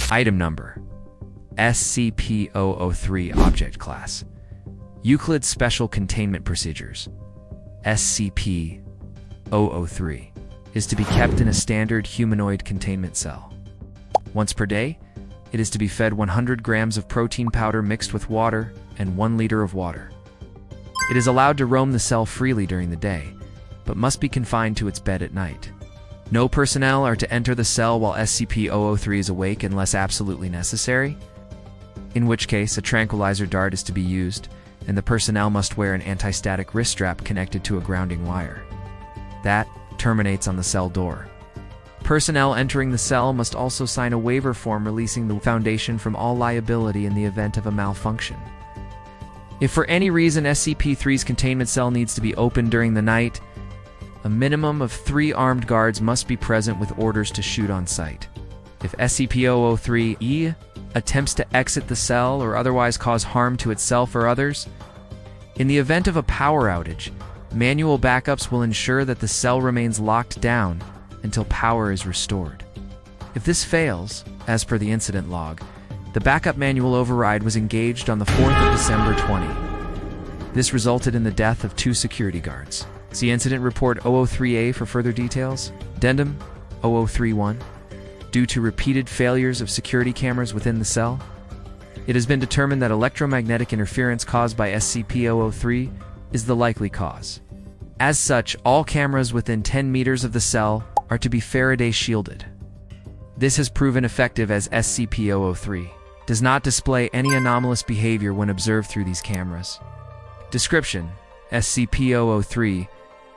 Item Number: SCP-003 Object Class Euclid Special Containment Procedures. SCP-003 is to be kept in a standard humanoid containment cell. Once per day, it is to be fed 100 grams of protein powder mixed with water and 1 liter of water. It is allowed to roam the cell freely during the day, but must be confined to its bed at night. No personnel are to enter the cell while SCP-003 is awake unless absolutely necessary, in which case a tranquilizer dart is to be used, and the personnel must wear an anti-static wrist strap connected to a grounding wire. That terminates on the cell door. Personnel entering the cell must also sign a waiver form releasing the Foundation from all liability in the event of a malfunction. If for any reason SCP-3's containment cell needs to be opened during the night, a minimum of 3 armed guards must be present with orders to shoot on sight. If SCP-003-E attempts to exit the cell or otherwise cause harm to itself or others, in the event of a power outage, manual backups will ensure that the cell remains locked down until power is restored. If this fails, as per the incident log, the backup manual override was engaged on the 4th of December 20. This resulted in the death of 2 security guards. See Incident Report 003A for further details. Addendum 0031. Due to repeated failures of security cameras within the cell, it has been determined that electromagnetic interference caused by SCP-003 is the likely cause. As such, all cameras within 10 meters of the cell are to be Faraday shielded. This has proven effective as SCP-003 does not display any anomalous behavior when observed through these cameras. Description: SCP-003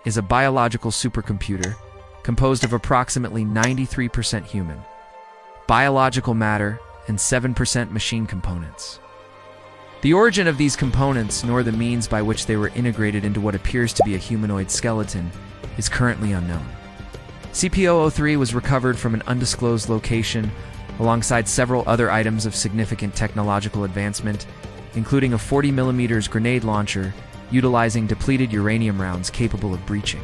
is a biological supercomputer composed of approximately 93% human, biological matter, and 7% machine components. The origin of these components, nor the means by which they were integrated into what appears to be a humanoid skeleton, is currently unknown. SCP-003 was recovered from an undisclosed location alongside several other items of significant technological advancement, including a 40mm grenade launcher utilizing depleted uranium rounds capable of breaching.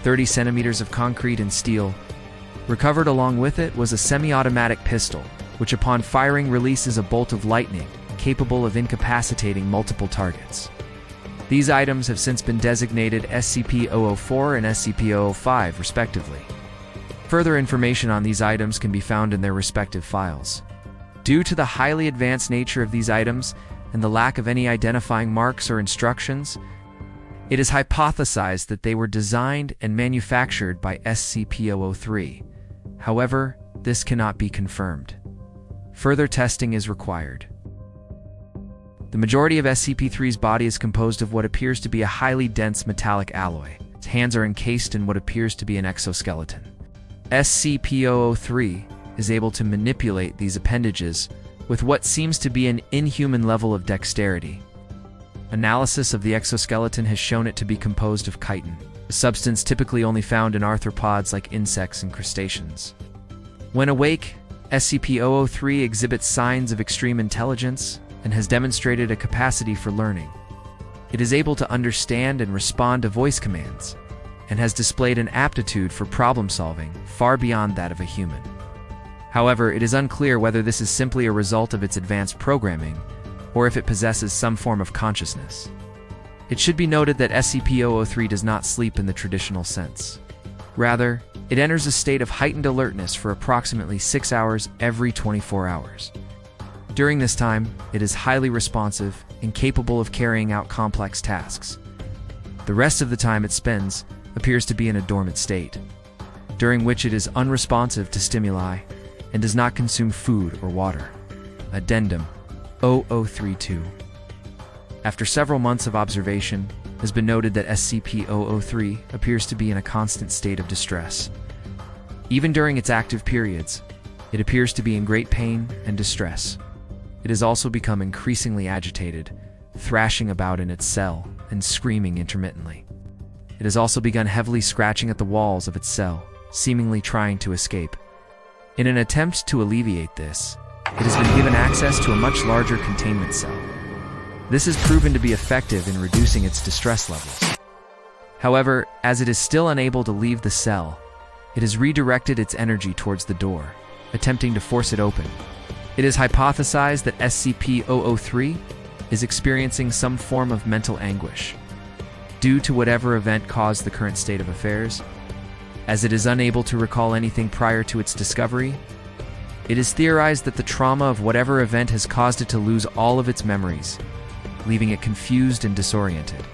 30 centimeters of concrete and steel. Recovered along with it was a semi-automatic pistol, which upon firing releases a bolt of lightning capable of incapacitating multiple targets. These items have since been designated SCP-004 and SCP-005, respectively. Further information on these items can be found in their respective files. Due to the highly advanced nature of these items and the lack of any identifying marks or instructions, it is hypothesized that they were designed and manufactured by SCP-003. However, this cannot be confirmed. Further testing is required. The majority of SCP-3's body is composed of what appears to be a highly dense metallic alloy. Its hands are encased in what appears to be an exoskeleton. SCP-003 is able to manipulate these appendages with what seems to be an inhuman level of dexterity. Analysis of the exoskeleton has shown it to be composed of chitin, a substance typically only found in arthropods like insects and crustaceans. When awake, SCP-003 exhibits signs of extreme intelligence and has demonstrated a capacity for learning. It is able to understand and respond to voice commands, and has displayed an aptitude for problem-solving far beyond that of a human. However, it is unclear whether this is simply a result of its advanced programming, or if it possesses some form of consciousness. It should be noted that SCP-003 does not sleep in the traditional sense. Rather, it enters a state of heightened alertness for approximately 6 hours every 24 hours. During this time, it is highly responsive and capable of carrying out complex tasks. The rest of the time it spends appears to be in a dormant state, during which it is unresponsive to stimuli and does not consume food or water. Addendum 0032. After several months of observation, it has been noted that SCP-003 appears to be in a constant state of distress. Even during its active periods, it appears to be in great pain and distress. It has also become increasingly agitated, thrashing about in its cell and screaming intermittently. It has also begun heavily scratching at the walls of its cell, seemingly trying to escape. In an attempt to alleviate this, it has been given access to a much larger containment cell. This has proven to be effective in reducing its distress levels. However, as it is still unable to leave the cell, it has redirected its energy towards the door, attempting to force it open. It is hypothesized that SCP-003 is experiencing some form of mental anguish due to whatever event caused the current state of affairs. As it is unable to recall anything prior to its discovery, it is theorized that the trauma of whatever event has caused it to lose all of its memories, leaving it confused and disoriented.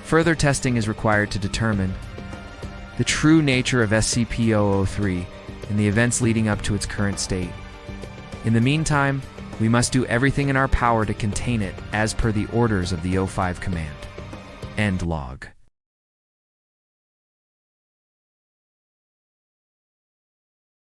Further testing is required to determine the true nature of SCP-003 and the events leading up to its current state. In the meantime, we must do everything in our power to contain it as per the orders of the O5 command. End log.